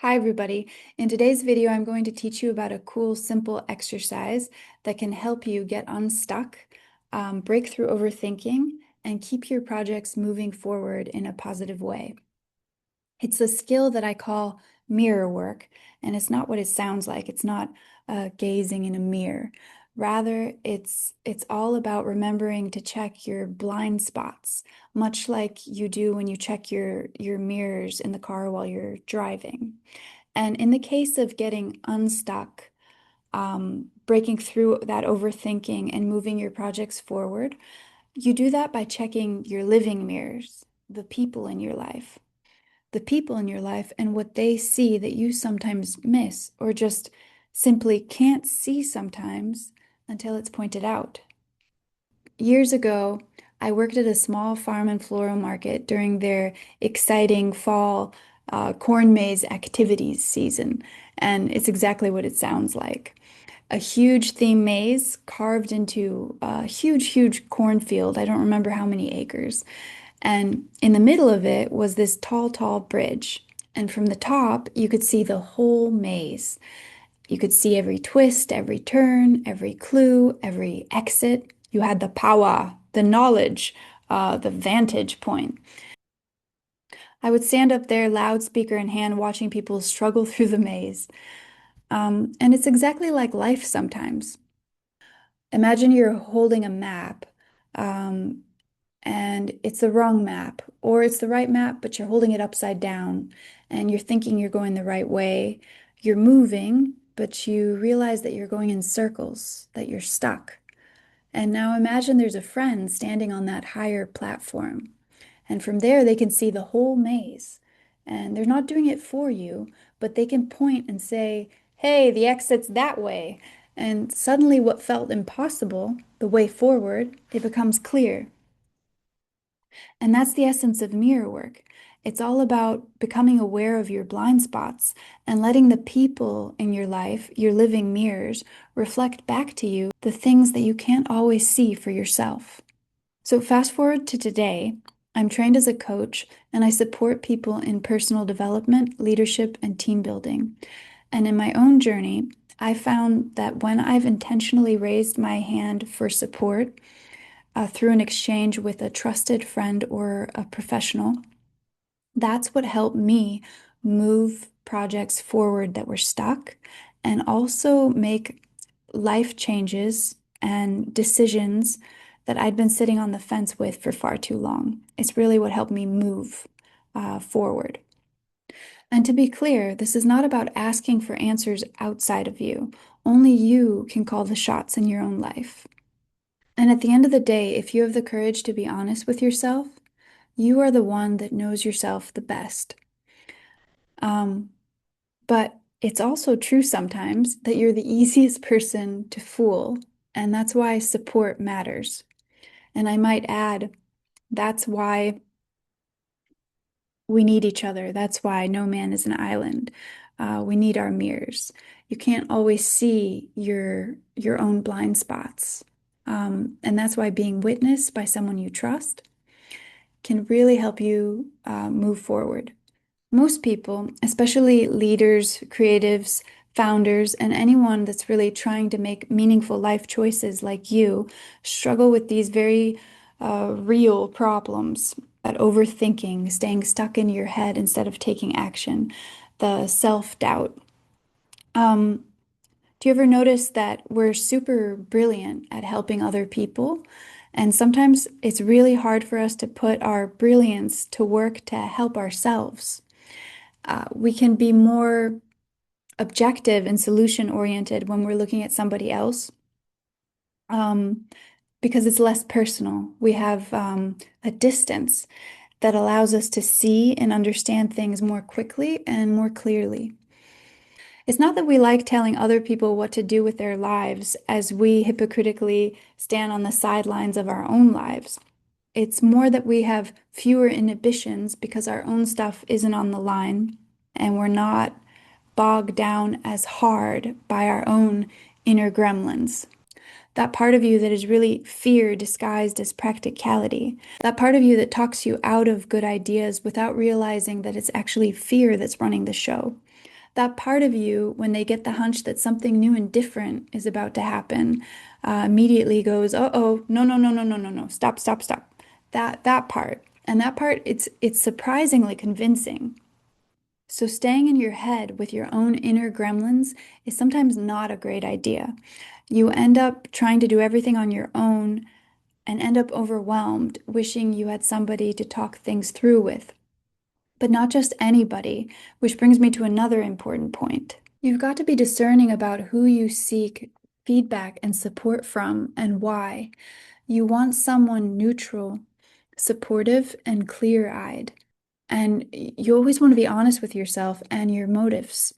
Hi everybody. In today's video, I'm going to teach you about a cool, simple exercise that can help you get unstuck, break through overthinking, and keep your projects moving forward in a positive way. It's a skill that I call mirror work, and it's not what it sounds like. It's not gazing in a mirror. Rather, it's all about remembering to check your blind spots, much like you do when you check your mirrors in the car while you're driving. And in the case of getting unstuck, breaking through that overthinking and moving your projects forward, you do that by checking your living mirrors, the people in your life. The people in your life and what they see that you sometimes miss or just simply can't see sometimes until it's pointed out. Years ago, I worked at a small farm and floral market during their exciting fall corn maze activities season, and it's exactly what it sounds like. A huge theme maze carved into a huge, huge cornfield. I don't remember how many acres. And in the middle of it was this tall, tall bridge. And from the top, you could see the whole maze. You could see every twist, every turn, every clue, every exit. You had the power, the knowledge, the vantage point. I would stand up there, loudspeaker in hand, watching people struggle through the maze. And it's exactly like life sometimes. Imagine you're holding a map, um, and it's the wrong map, or it's the right map, but you're holding it upside down, and you're thinking you're going the right way. You're moving, but you realize that you're going in circles, that you're stuck. And now imagine there's a friend standing on that higher platform. And from there, they can see the whole maze. And they're not doing it for you, but they can point and say, hey, the exit's that way. And suddenly, what felt impossible, the way forward, it becomes clear. And that's the essence of mirror work. It's all about becoming aware of your blind spots and letting the people in your life, your living mirrors, reflect back to you the things that you can't always see for yourself. So, fast forward to today, I'm trained as a coach and I support people in personal development, leadership, and team building. And in my own journey, I found that when I've intentionally raised my hand for support through an exchange with a trusted friend or a professional, that's what helped me move projects forward that were stuck and also make life changes and decisions that I'd been sitting on the fence with for far too long. It's really what helped me move forward. And to be clear, this is not about asking for answers outside of you. Only you can call the shots in your own life. And at the end of the day, if you have the courage to be honest with yourself, you are the one that knows yourself the best. Um, but it's also true sometimes that you're the easiest person to fool, and that's why support matters. And I might add, that's why we need each other. That's why no man is an island. We need our mirrors. You can't always see your own blind spots. And that's why being witnessed by someone you trust can really help you move forward. Most people, especially leaders, creatives, founders, and anyone that's really trying to make meaningful life choices like you, struggle with these very real problems. That overthinking, staying stuck in your head instead of taking action, the self-doubt. Um, do you ever notice that we're super brilliant at helping other people? And sometimes it's really hard for us to put our brilliance to work to help ourselves. We can be more objective and solution oriented when we're looking at somebody else, um, because it's less personal. We have a distance that allows us to see and understand things more quickly and more clearly. It's not that we like telling other people what to do with their lives as we hypocritically stand on the sidelines of our own lives. It's more that we have fewer inhibitions because our own stuff isn't on the line and we're not bogged down as hard by our own inner gremlins. That part of you that is really fear disguised as practicality. That part of you that talks you out of good ideas without realizing that it's actually fear that's running the show. That part of you, when they get the hunch that something new and different is about to happen, immediately goes, "Uh-oh, no, no, no, no, no, no, no, stop, stop, stop." That part. And that part, it's surprisingly convincing. So staying in your head with your own inner gremlins is sometimes not a great idea. You end up trying to do everything on your own and end up overwhelmed, wishing you had somebody to talk things through with. But not just anybody, which brings me to another important point. You've got to be discerning about who you seek feedback and support from and why. You want someone neutral, supportive, and clear-eyed. And you always want to be honest with yourself and your motives.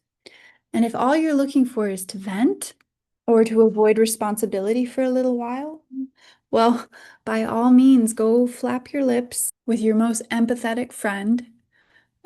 And if all you're looking for is to vent or to avoid responsibility for a little while, well, by all means, go flap your lips with your most empathetic friend,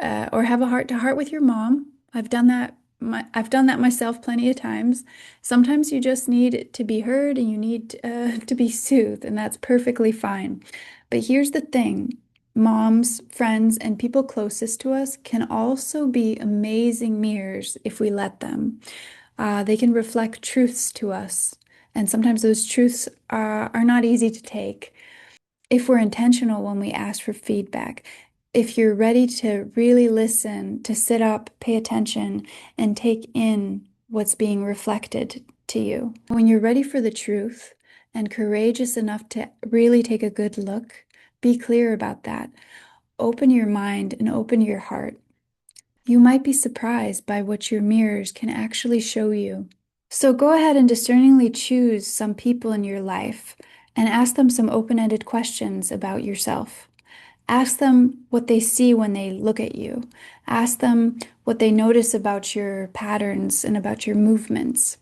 or have a heart-to-heart with your mom. I've done that myself plenty of times. Sometimes you just need to be heard and you need to be soothed, and that's perfectly fine. But here's the thing. Moms, friends, and people closest to us can also be amazing mirrors if we let them. They can reflect truths to us, and sometimes those truths are not easy to take if we're intentional when we ask for feedback. If you're ready to really listen, to sit up, pay attention, and take in what's being reflected to you. When you're ready for the truth and courageous enough to really take a good look, be clear about that. Open your mind and open your heart. You might be surprised by what your mirrors can actually show you. So go ahead and discerningly choose some people in your life and ask them some open-ended questions about yourself. Ask them what they see when they look at you. Ask them what they notice about your patterns and about your movements.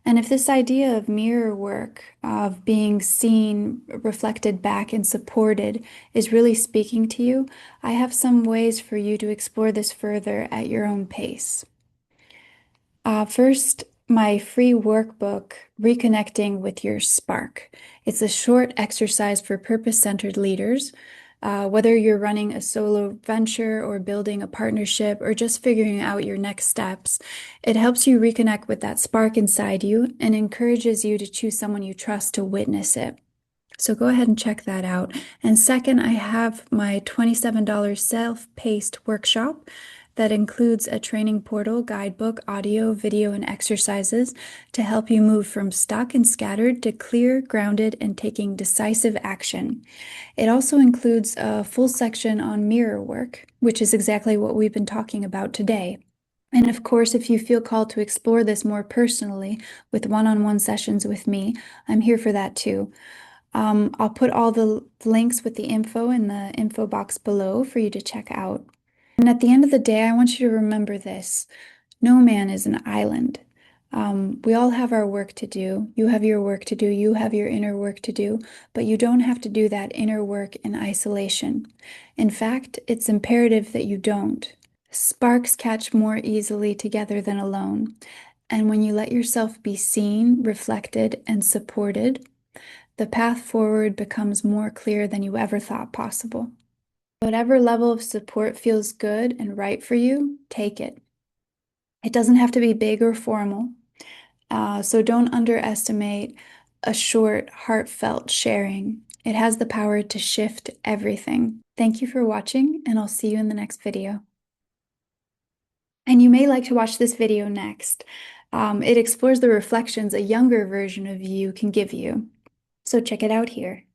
And if this idea of mirror work, of being seen, reflected back, and supported is really speaking to you, I have some ways for you to explore this further at your own pace. First, my free workbook, Reconnecting with Your Spark. It's a short exercise for purpose-centered leaders. Whether you're running a solo venture or building a partnership or just figuring out your next steps, it helps you reconnect with that spark inside you and encourages you to choose someone you trust to witness it. So go ahead and check that out. And second, I have my $27 self-paced workshop that includes a training portal, guidebook, audio, video, and exercises to help you move from stuck and scattered to clear, grounded, and taking decisive action. It also includes a full section on mirror work, which is exactly what we've been talking about today. And of course, if you feel called to explore this more personally with one-on-one sessions with me, I'm here for that too. I'll put all the links with the info in the info box below for you to check out. And at the end of the day, I want you to remember this. No man is an island. We all have our work to do. You have your work to do. You have your inner work to do. But you don't have to do that inner work in isolation. In fact, it's imperative that you don't. Sparks catch more easily together than alone. And when you let yourself be seen, reflected, and supported, the path forward becomes more clear than you ever thought possible. Whatever level of support feels good and right for you, take it. It doesn't have to be big or formal, so don't underestimate a short, heartfelt sharing. It has the power to shift everything. Thank you for watching, and I'll see you in the next video. And you may like to watch this video next. It explores the reflections a younger version of you can give you. So check it out here.